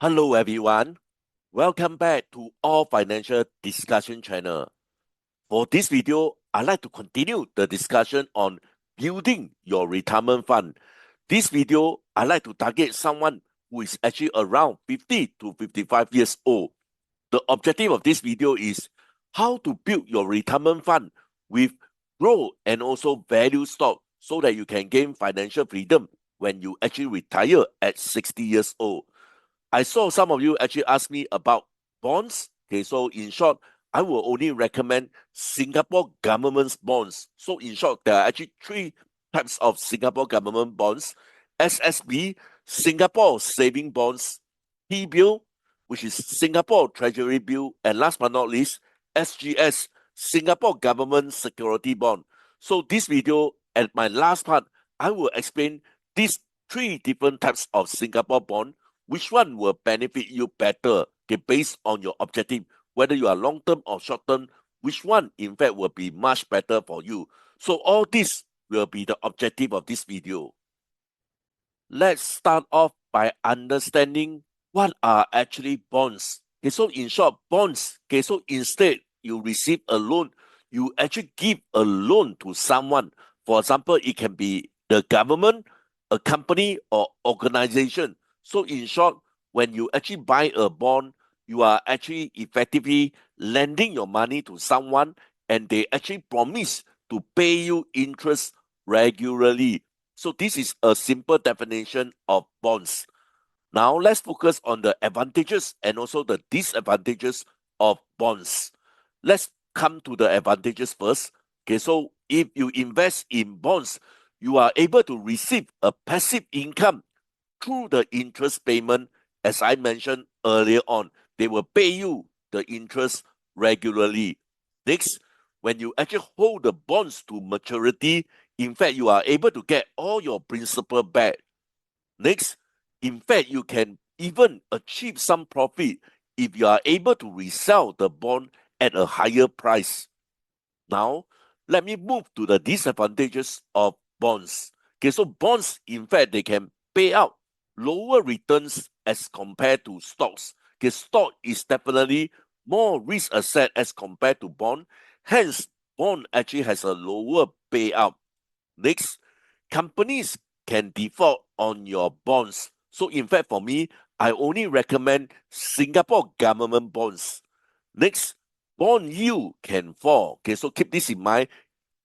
Hello everyone, welcome back to All Financial Discussion channel. For this video, I'd like to continue the discussion on building your retirement fund. This video, I'd like to target someone who is actually around 50 to 55 years old. The objective of this video is how to build your retirement fund with growth and also value stock so that you can gain financial freedom when you actually retire at 60 years old. I saw some of you actually ask me about bonds. Okay, so in short, I will only recommend Singapore government's bonds. So in short, there are actually three types of Singapore government bonds: SSB, Singapore Saving Bonds; T-bill, which is Singapore Treasury Bill; and last but not least, SGS, Singapore Government Security Bond. So this video, at my last part, I will explain these three different types of Singapore bond. Which one will benefit you better, okay, based on your objective, whether you are long-term or short-term, which one, in fact, will be much better for you. So all this will be the objective of this video. Let's start off by understanding what are actually bonds. Okay, so in short, bonds, okay, so instead you receive a loan, you actually give a loan to someone. For example, it can be the government, a company, or organization. So in short, when you actually buy a bond, you are actually effectively lending your money to someone, and they actually promise to pay you interest regularly. So this is a simple definition of bonds. Now let's focus on the advantages and also the disadvantages of bonds. Let's come to the advantages first. Okay, so if you invest in bonds, you are able to receive a passive income through the interest payment. As I mentioned earlier on, they will pay you the interest regularly. Next, when you actually hold the bonds to maturity, in fact, you are able to get all your principal back. Next, in fact, you can even achieve some profit if you are able to resell the bond at a higher price. Now, let me move to the disadvantages of bonds. Okay, so bonds, in fact, they can pay out lower returns as compared to stocks. Okay, stock is definitely more risk asset as compared to bond. Hence, bond actually has a lower payout. Next, companies can default on your bonds. So in fact, for me, I only recommend Singapore government bonds. Next, bond yield can fall. Okay, so keep this in mind.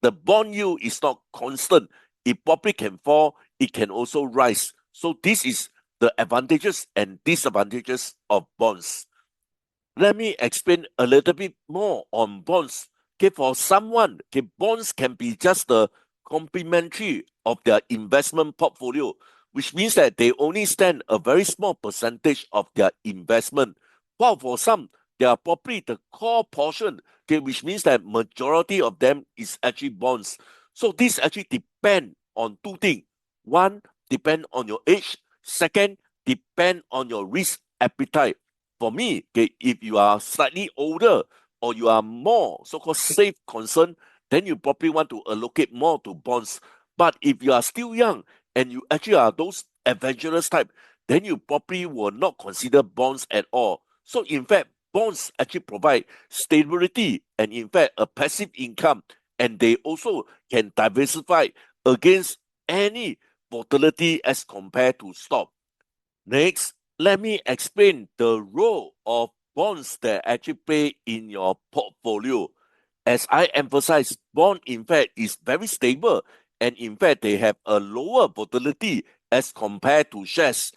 The bond yield is not constant. It probably can fall. It can also rise. So this is the advantages and disadvantages of bonds. Let me explain a little bit more on bonds. Okay, for someone, okay, bonds can be just the complementary of their investment portfolio, which means that they only stand a very small percentage of their investment. While for some, they are probably the core portion, okay, which means that majority of them is actually bonds. So this actually depend on two things. One, depend on your age. Second, depend on your risk appetite. For me, okay, if you are slightly older or you are more so-called safe concern, then you probably want to allocate more to bonds. But if you are still young and you actually are those adventurous type, then you probably will not consider bonds at all. So in fact, bonds actually provide stability and in fact a passive income, and they also can diversify against any volatility as compared to stock. Next, let me explain the role of bonds that actually play in your portfolio. As I emphasize, bond in fact is very stable, and in fact they have a lower volatility as compared to shares.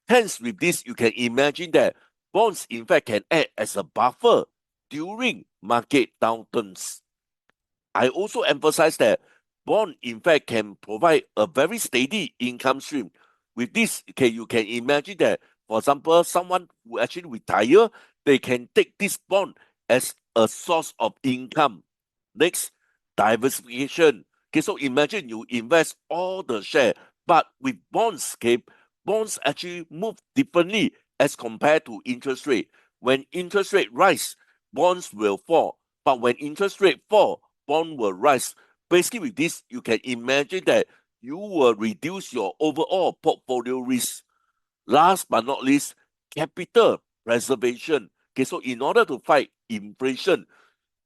Hence, with this, you can imagine that bonds in fact can act as a buffer during market downturns. I also emphasize that bond in fact can provide a very steady income stream. With this, okay, you can imagine that, for example, someone who actually retire, they can take this bond as a source of income. Next, diversification. Okay, so imagine you invest all the share, but with bonds, okay, bonds actually move differently as compared to interest rate. When interest rate rise, bonds will fall. But when interest rate fall, bond will rise. Basically, with this, you can imagine that you will reduce your overall portfolio risk. Last but not least, capital preservation. Okay, so in order to fight inflation,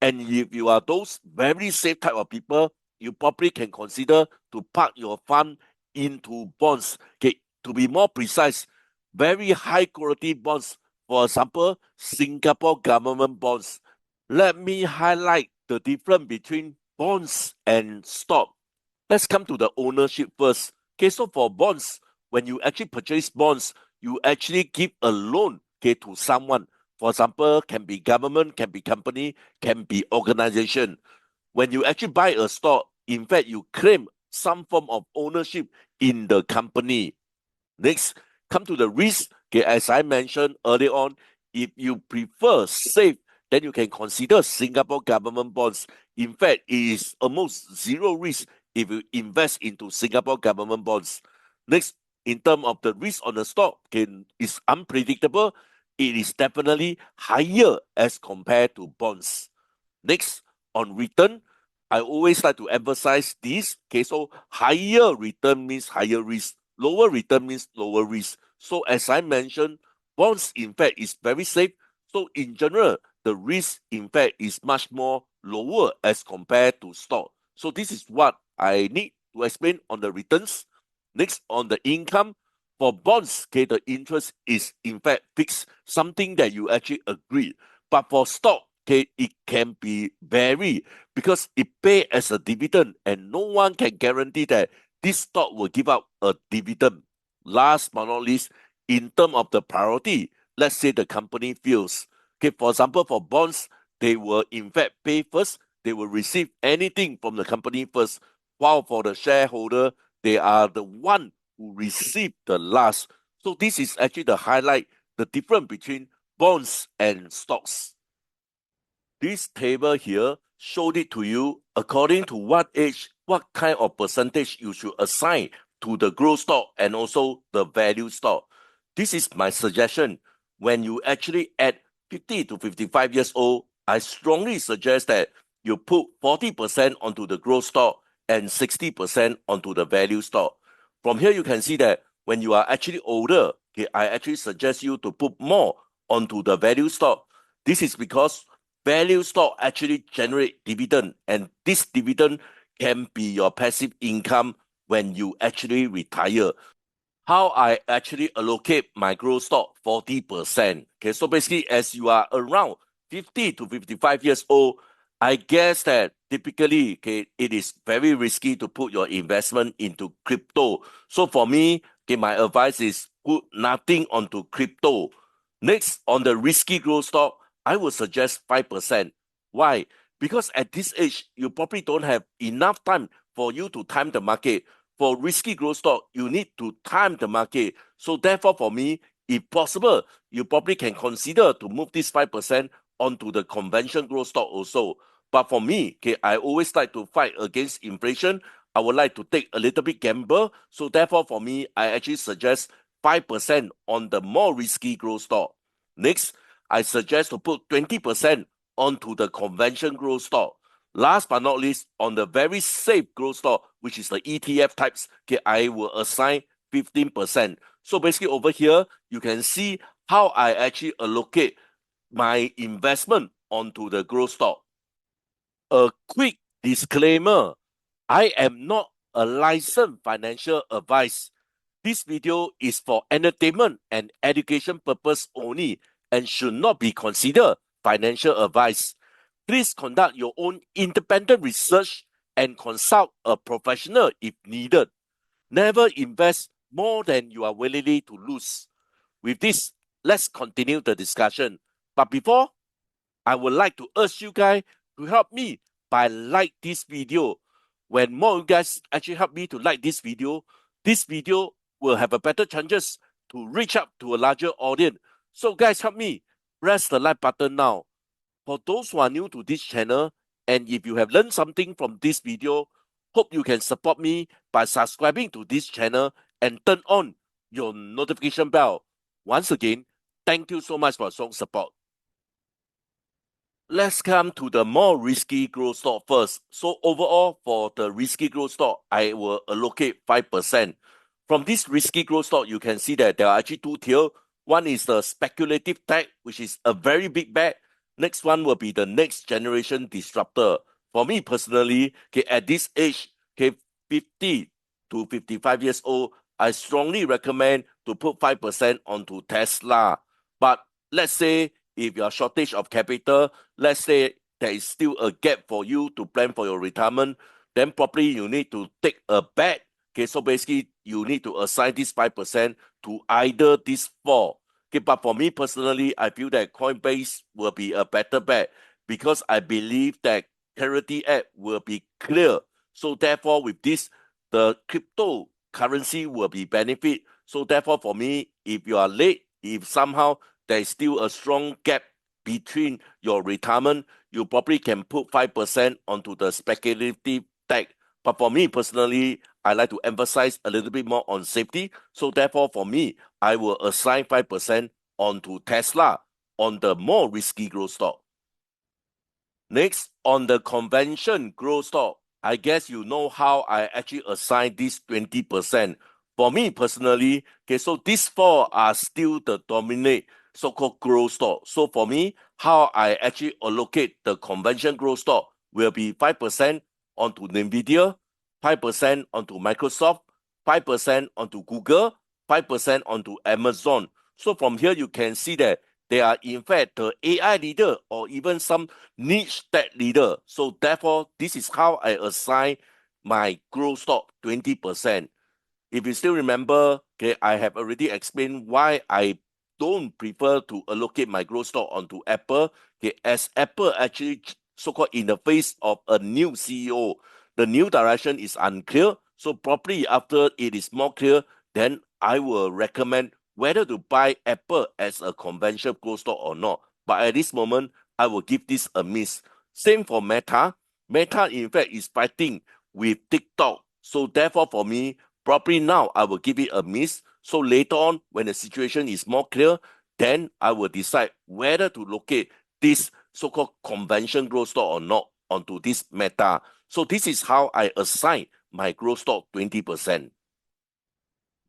and if you are those very safe type of people, you probably can consider to park your fund into bonds. Okay, to be more precise, very high quality bonds. For example, Singapore government bonds. Let me highlight the difference between bonds and stock. Let's come to the ownership first. Okay, so for bonds, when you actually purchase bonds, you actually give a loan, okay, to someone. For example, can be government, can be company, can be organization. When you actually buy a stock, in fact, you claim some form of ownership in the company. Next, come to the risk. Okay, as I mentioned earlier on, if you prefer safe, then you can consider Singapore government bonds. In fact, it is almost zero risk if you invest into Singapore government bonds. Next, in terms of the risk on the stock, okay, is unpredictable. It is definitely higher as compared to bonds. Next, on return, I always like to emphasize this. Okay, so higher return means higher risk. Lower return means lower risk. So as I mentioned, bonds in fact is very safe. So in general, the risk in fact is much more lower as compared to stock. So this is what I need to explain on the returns. Next, on the income, for bonds, okay, the interest is in fact fixed, something that you actually agree. But for stock, okay, it can be vary because it pay as a dividend, and no one can guarantee that this stock will give out a dividend. Last but not least, in terms of the priority, let's say the company fails. Okay, for example, for bonds, they will in fact pay first. They will receive anything from the company first, while for the shareholder, they are the one who receive the last. So this is actually the highlight, the difference between bonds and stocks. This table here showed it to you according to what age, what kind of percentage you should assign to the growth stock and also the value stock. This is my suggestion. When you actually at 50 to 55 years old, I strongly suggest that you put 40% onto the growth stock and 60% onto the value stock. From here, you can see that when you are actually older, okay, I actually suggest you to put more onto the value stock. This is because value stock actually generate dividend, and this dividend can be your passive income when you actually retire. How I actually allocate my growth stock 40%. Okay, so basically, as you are around 50 to 55 years old, I guess that typically, okay, it is very risky to put your investment into crypto. So for me, okay, my advice is put nothing onto crypto. Next, on the risky growth stock, I would suggest 5%. Why? Because at this age, you probably don't have enough time for you to time the market. For risky growth stock, you need to time the market. So therefore, for me, if possible, you probably can consider to move this 5% onto the conventional growth stock also. But for me, okay, I always like to fight against inflation. I would like to take a little bit gamble. So therefore, for me, I actually suggest 5% on the more risky growth stock. Next, I suggest to put 20% onto the conventional growth stock. Last but not least, on the very safe growth stock, which is the ETF types, okay, I will assign 15%. So basically over here, you can see how I actually allocate my investment onto the growth stock. A quick disclaimer, I am not a licensed financial advice. This video is for entertainment and education purpose only and should not be considered financial advice. Please conduct your own independent research and consult a professional if needed. Never invest more than you are willing to lose. With this, let's continue the discussion. But before, I would like to urge you guys to help me by like this video. When more of you guys actually help me to like this video will have a better chances to reach out to a larger audience. So guys, help me press the like button now. For those who are new to this channel, and if you have learned something from this video, hope you can support me by subscribing to this channel and turn on your notification bell. Once again, thank you so much for strong support. Let's come to the more risky growth stock first. So overall, for the risky growth stock, I will allocate 5%. From this risky growth stock, you can see that there are actually two tiers. One is the speculative tech, which is a very big bet. Next one will be the next generation disruptor. For me personally, okay, at this age, okay, 50 to 55 years old, I strongly recommend to put 5% onto Tesla. But let's say if you are shortage of capital, let's say there is still a gap for you to plan for your retirement, then probably you need to take a bet. Okay, so basically you need to assign this 5% to either these four. Okay, but for me personally, I feel that Coinbase will be a better bet because I believe that Clarity app will be clear. So therefore, with this, the cryptocurrency will be benefit. So therefore, for me, if you are late, if somehow there is still a strong gap between your retirement, you probably can put 5% onto the speculative tech. But for me personally, I like to emphasize a little bit more on safety. So therefore, for me, I will assign 5% onto Tesla on the more risky growth stock. Next, on the convention growth stock, I guess you know how I actually assign this 20%. For me personally, okay, so these four are still the dominate so-called growth stock. So for me, how I actually allocate the convention growth stock will be 5% onto NVIDIA, 5% onto Microsoft, 5% onto Google, 5% onto Amazon. So from here, you can see that they are in fact the AI leader or even some niche tech leader. So therefore, this is how I assign my growth stock 20%. If you still remember, okay, I have already explained why I don't prefer to allocate my growth stock onto Apple. Okay, as Apple actually so-called in the face of a new CEO, the new direction is unclear. So probably after it is more clear, then I will recommend whether to buy Apple as a conventional growth stock or not. But at this moment, I will give this a miss. Same for Meta. Meta, in fact, is fighting with TikTok. So therefore, for me, probably now I will give it a miss. So later on, when the situation is more clear, then I will decide whether to locate this so-called convention growth stock or not onto this Meta. So this is how I assign my growth stock 20%.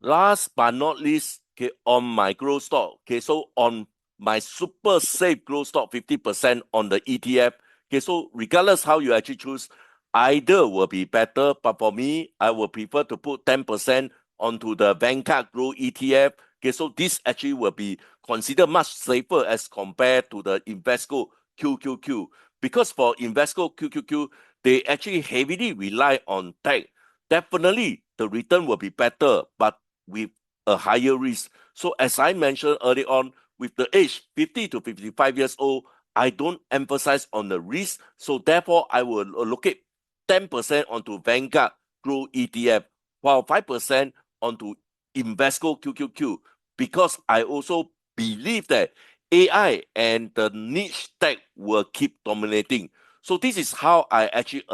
Last but not least, okay, on my growth stock, okay, so on my super safe growth stock, 50% on the ETF. Okay, so regardless how you actually choose, either will be better. But for me, I will prefer to put 10% onto the Vanguard Growth ETF. Okay, so this actually will be considered much safer as compared to the Invesco QQQ. Because for Invesco QQQ, they actually heavily rely on tech. Definitely, the return will be better, but with a higher risk. So as I mentioned early on, with the age 50 to 55 years old, I don't emphasize on the risk. So therefore, I will allocate 10% onto Vanguard Growth ETF, while 5% onto Invesco QQQ, because I also believe that AI and the niche tech will keep dominating. So this is how I actually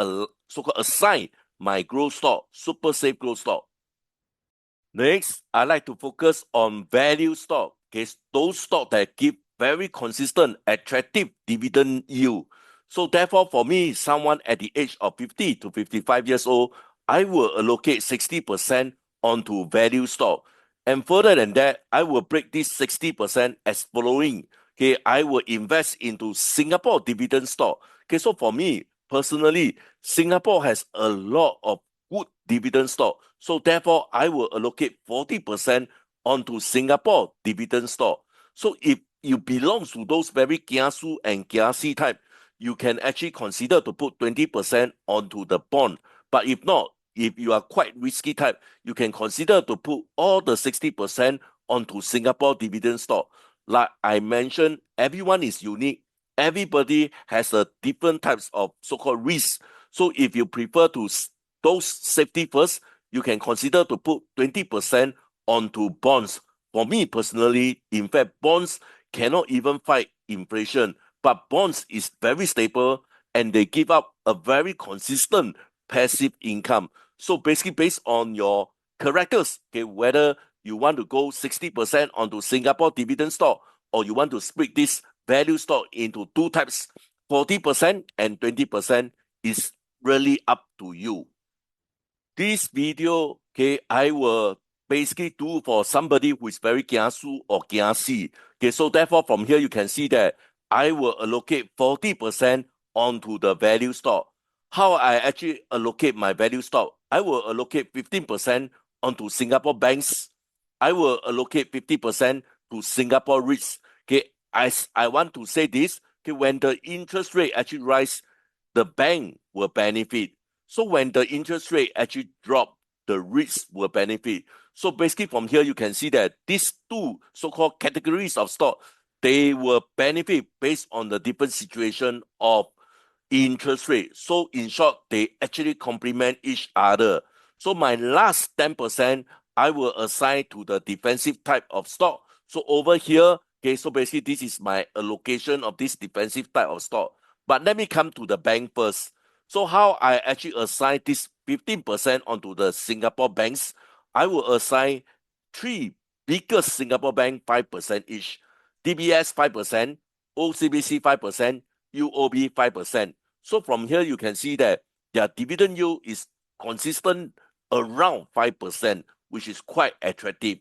so-called assign my growth stock, super safe growth stock. Next, I like to focus on value stock. Okay, those stocks that give very consistent, attractive dividend yield. So therefore, for me, someone at the age of 50 to 55 years old, I will allocate 60% onto value stock. And further than that, I will break this 60% as following. Okay, I will invest into Singapore dividend stock. Okay, so for me, personally, Singapore has a lot of good dividend stock. So therefore, I will allocate 40% onto Singapore dividend stock. So if you belong to those very kiasu and kiasi type, you can actually consider to put 20% onto the bond. But if not, if you are quite risky type, you can consider to put all the 60% onto Singapore dividend stock. Like I mentioned, everyone is unique. Everybody has a different types of so-called risk. So if you prefer to those safety first, you can consider to put 20% onto bonds. For me personally, in fact, bonds cannot even fight inflation, but bonds is very stable and they give up a very consistent passive income. So basically based on your characters, okay, whether you want to go 60% onto Singapore dividend stock or you want to split this value stock into two types, 40% and 20% is really up to you. This video, okay, I will basically do for somebody who is very kiasu or kiasi. Okay, so therefore from here you can see that I will allocate 40% onto the value stock. How I actually allocate my value stock? I will allocate 15% onto Singapore banks. I will allocate 50% to Singapore REITs. Okay, I want to say this. Okay, when the interest rate actually rise, the bank will benefit. So when the interest rate actually drop, the REITs will benefit. So basically from here, you can see that these two so-called categories of stock, they will benefit based on the different situation of interest rate. So in short, they actually complement each other. So my last 10%, I will assign to the defensive type of stock. So over here, okay, so basically this is my allocation of this defensive type of stock. But let me come to the bank first. So how I actually assign this 15% onto the Singapore banks, I will assign three biggest Singapore bank 5% each. DBS 5%, OCBC 5%, UOB 5%. So from here, you can see that their dividend yield is consistent around 5%, which is quite attractive.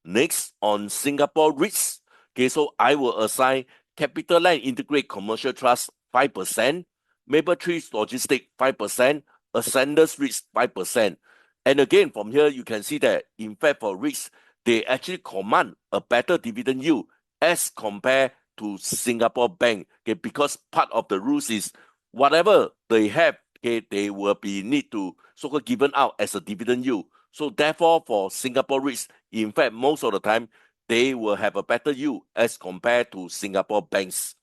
Next, on Singapore REITs, okay, so I will assign CapitaLand Integrate Commercial Trust 5%, Mapletree Logistics 5%, Ascendus REITs 5%. And again, from here, you can see that, in fact, for REITs, they actually command a better dividend yield as compared to Singapore Bank, okay, because part of the rules is whatever they have, okay, they will be need to so-called given out as a dividend yield. So therefore, for Singapore REITs, in fact, most of the time, they will have a better yield as compared to Singapore banks.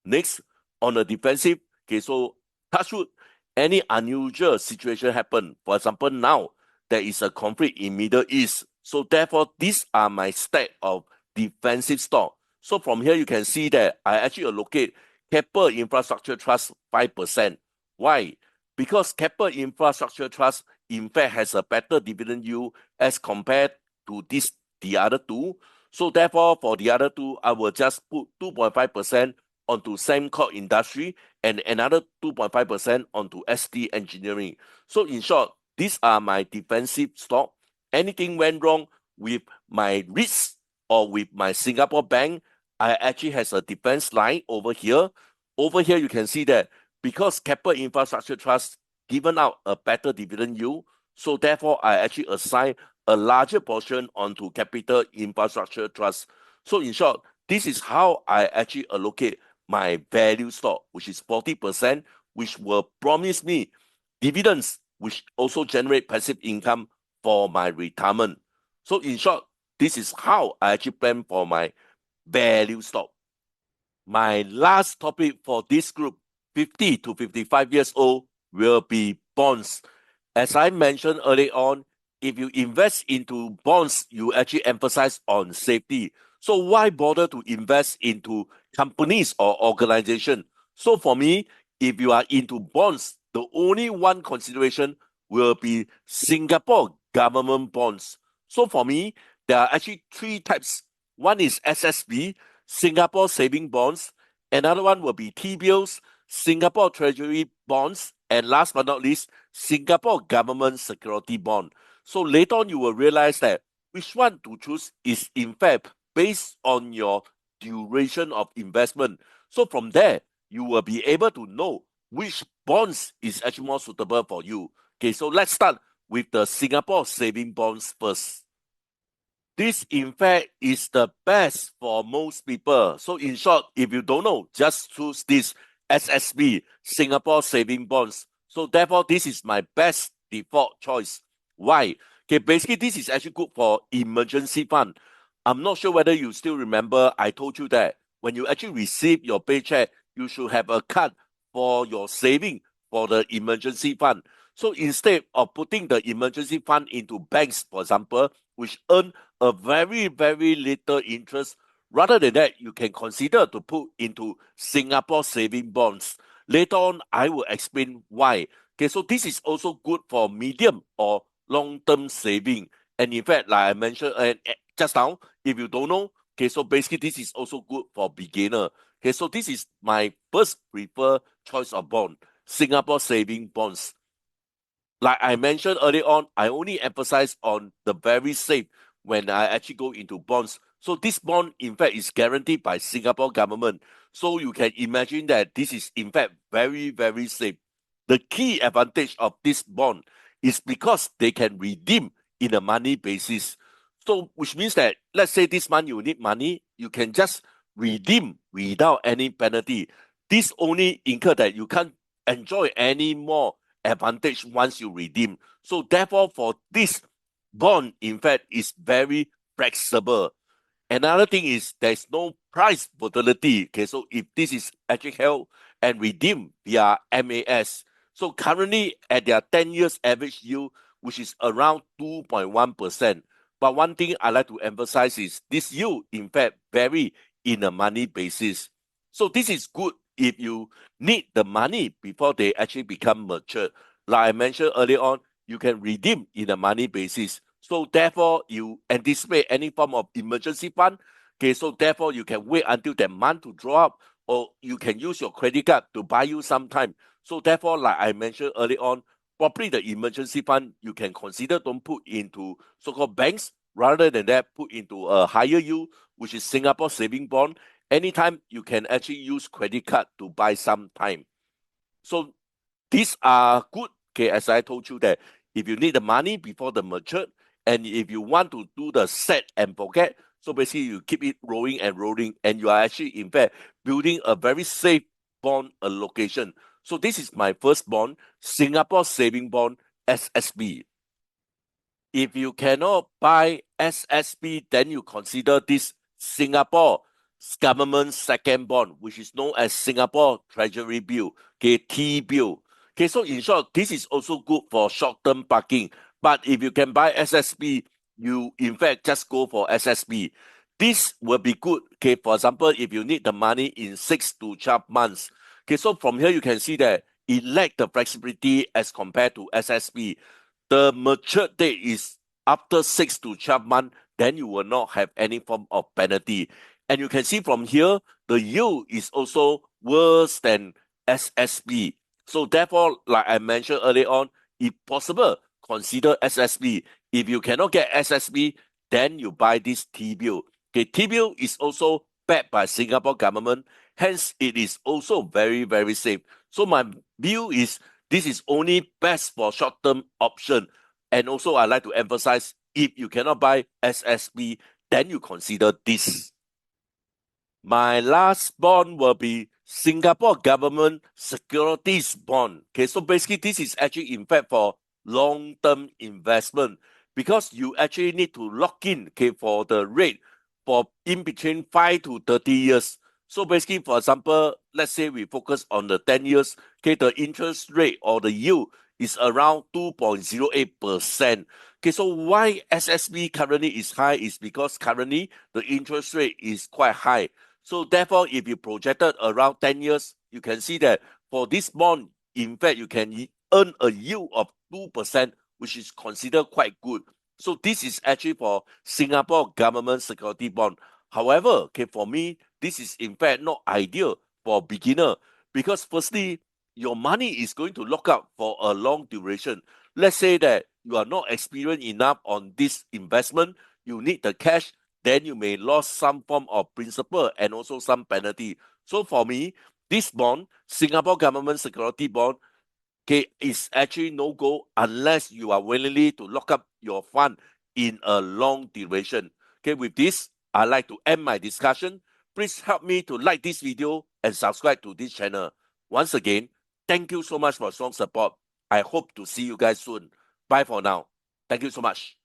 Next, on the defensive, okay, so touch wood, any unusual situation happen. For example, now there is a conflict in Middle East. So therefore, these are my stack of defensive stock. So from here, you can see that I actually allocate Keppel Infrastructure Trust 5%. Why? Because Keppel Infrastructure Trust, in fact, has a better dividend yield as compared to the other two. So therefore, for the other two, I will just put 2.5% onto Sembcorp Industry and another 2.5% onto ST Engineering. So in short, these are my defensive stock. Anything went wrong with my REITs or with my Singapore bank, I actually has a defense line over here. Over here, you can see that because Keppel Infrastructure Trust given out a better dividend yield, so therefore I actually assign a larger portion onto Capital Infrastructure Trust. So in short, this is how I actually allocate my value stock, which is 40%, which will promise me dividends, which also generate passive income for my retirement. So in short, this is how I actually plan for my value stock. My last topic for this group, 50 to 55 years old, will be bonds. As I mentioned earlier on, if you invest into bonds, you actually emphasize on safety. So why bother to invest into companies or organization? So for me, if you are into bonds, the only one consideration will be Singapore government bonds. So for me, there are actually three types. One is SSB, Singapore Saving Bonds. Another one will be T-bills, Singapore Treasury Bonds, and last but not least, Singapore Government Security Bond. So later on, you will realize that which one to choose is in fact based on your duration of investment. So from there, you will be able to know which bonds is actually more suitable for you. Okay, so let's start with the Singapore Saving Bonds first. This, in fact, is the best for most people. So in short, if you don't know, just choose this SSB, Singapore Saving Bonds. So therefore, this is my best default choice. Why? Okay, basically, this is actually good for emergency fund. I'm not sure whether you still remember, I told you that when you actually receive your paycheck, you should have a cut for your saving for the emergency fund. So instead of putting the emergency fund into banks, for example, which earn a very, very little interest, rather than that, you can consider to put into Singapore saving bonds. Later on, I will explain why. Okay, so this is also good for medium or long-term saving. And in fact, like I mentioned just now, if you don't know, okay, so basically this is also good for beginner. Okay, so this is my first preferred choice of bond, Singapore saving bonds. like I mentioned earlier on, I only emphasize on the very safe when I actually go into bonds. So this bond, in fact, is guaranteed by Singapore government. So you can imagine that this is, in fact, very, very safe. The key advantage of this bond is because they can redeem in a money basis. So which means that, let's say this month you need money, you can just redeem without any penalty. This only incur that you can't enjoy any more advantage once you redeem. So therefore, for this bond, in fact, is very flexible. Another thing is there's no price volatility. Okay, so if this is actually held and redeemed via MAS, so currently at their 10 years average yield, which is around 2.1%. But one thing I like to emphasize is this yield, in fact, vary in a money basis. So this is good if you need the money before they actually become mature. Like I mentioned earlier on, you can redeem in a money basis. So therefore, you anticipate any form of emergency fund. Okay, so therefore you can wait until that month to draw up, or you can use your credit card to buy you some time. So therefore, like I mentioned earlier on, probably the emergency fund you can consider don't put into so-called banks. Rather than that, put into a higher yield, which is Singapore saving bond. Anytime you can actually use credit card to buy some time. So these are good. Okay, as I told you that if you need the money before the mature, and if you want to do the set and forget, so basically you keep it rolling and rolling, and you are actually in fact building a very safe bond allocation. So this is my first bond, Singapore Saving Bond, SSB. If you cannot buy SSB, then you consider this Singapore government second bond, which is known as Singapore Treasury Bill, okay, T-bill. Okay, so in short, this is also good for short-term parking. But if you can buy SSB, you in fact just go for SSB. This will be good, okay, for example, if you need the money in 6 to 12 months. Okay, so from here you can see that it lacks the flexibility as compared to SSB. The mature date is after 6 to 12 months, then you will not have any form of penalty. And you can see from here, the yield is also worse than SSB. So therefore, like I mentioned earlier on, if possible, consider SSB. If you cannot get SSB, then you buy this T-bill. Okay, T-bill is also backed by Singapore government, hence it is also very, very safe. So my view is this is only best for short-term option. And also I like to emphasize, if you cannot buy SSB, then you consider this. My last bond will be Singapore Government Securities Bond. Okay, so basically this is actually in fact for long-term investment, because you actually need to lock in, okay, for the rate for in between 5 to 30 years. So basically, for example, let's say we focus on the 10 years, okay, the interest rate or the yield is around 2.08%. Okay, so why SSB currently is high is because currently the interest rate is quite high. So therefore, if you projected around 10 years, you can see that for this bond, in fact, you can earn a yield of 2%, which is considered quite good. So this is actually for Singapore government security bond. However, okay, for me, this is in fact not ideal for beginner, because firstly, your money is going to lock up for a long duration. Let's say that you are not experienced enough on this investment, you need the cash, then you may lose some form of principal and also some penalty. So for me, this bond, Singapore government security bond, okay, is actually no go unless you are willingly to lock up your fund in a long duration. Okay, with this, I'd like to end my discussion. Please help me to like this video and subscribe to this channel. Once again, thank you so much for strong support. I hope to see you guys soon. Bye for now. Thank you so much.